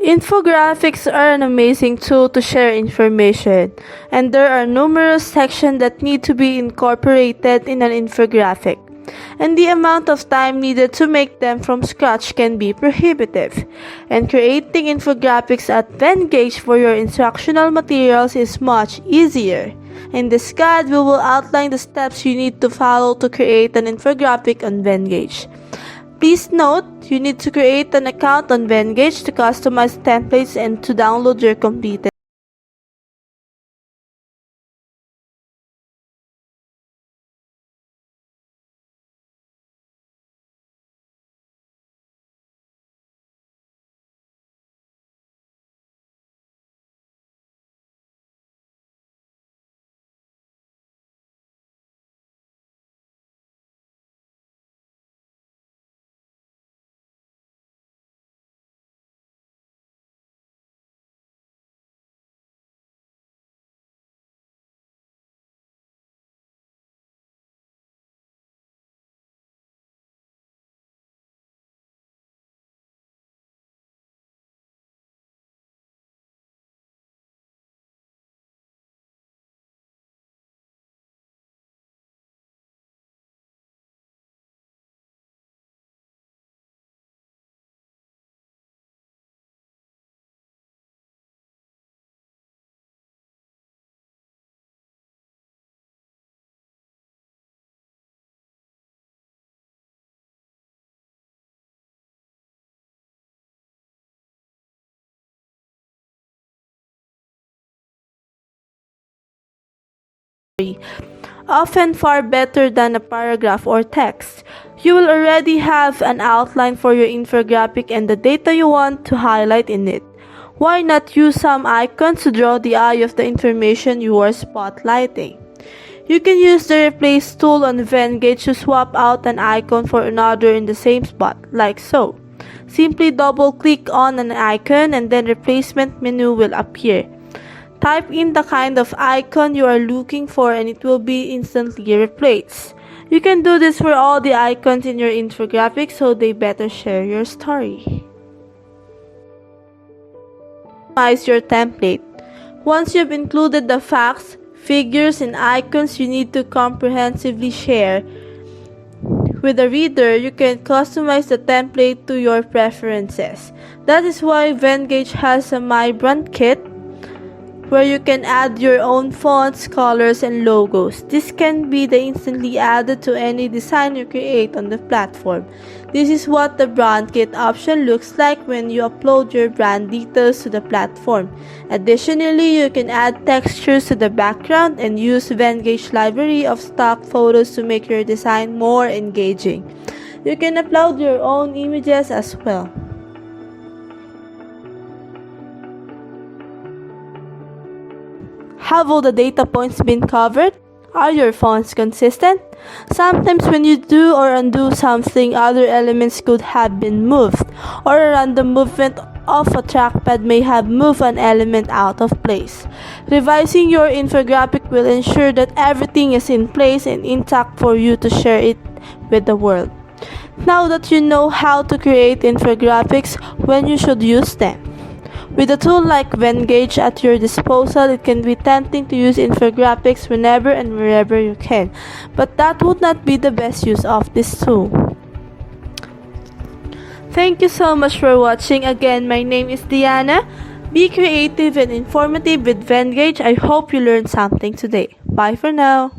Infographics are an amazing tool to share information, and there are numerous sections that need to be incorporated in an infographic, and the amount of time needed to make them from scratch can be prohibitive. And creating infographics at VENNGAGE for your instructional materials is much easier. In this guide, we will outline the steps you need to follow to create an infographic on VENNGAGE. Please note, you need to create an account on VENNGAGE to customize templates and to download your completed. Often far better than a paragraph or text. You will already have an outline for your infographic and the data you want to highlight in it. Why not use some icons to draw the eye of the information you are spotlighting? You can use the Replace tool on VENNGAGE to swap out an icon for another in the same spot, like so. Simply double-click on an icon and then replacement menu will appear. Type in the kind of icon you are looking for and it will be instantly replaced. You can do this for all the icons in your infographic so they better share your story. Customize your template. Once you've included the facts, figures, and icons you need to comprehensively share with the reader, you can customize the template to your preferences. That is why VENNGAGE has a Vibrant Kit where you can add your own fonts, colors, and logos. This can be instantly added to any design you create on the platform. This is what the brand kit option looks like when you upload your brand details to the platform. Additionally, you can add textures to the background and use VENNGAGE library of stock photos to make your design more engaging. You can upload your own images as well. Have all the data points been covered? Are your fonts consistent? Sometimes when you do or undo something, other elements could have been moved, or a random movement of a trackpad may have moved an element out of place. Revising your infographic will ensure that everything is in place and intact for you to share it with the world. Now that you know how to create infographics, when you should use them. With a tool like VENNGAGE at your disposal, it can be tempting to use infographics whenever and wherever you can, but that would not be the best use of this tool. Thank you so much for watching. Again, my name is Deanna. Be creative and informative with VENNGAGE. I hope you learned something today. Bye for now.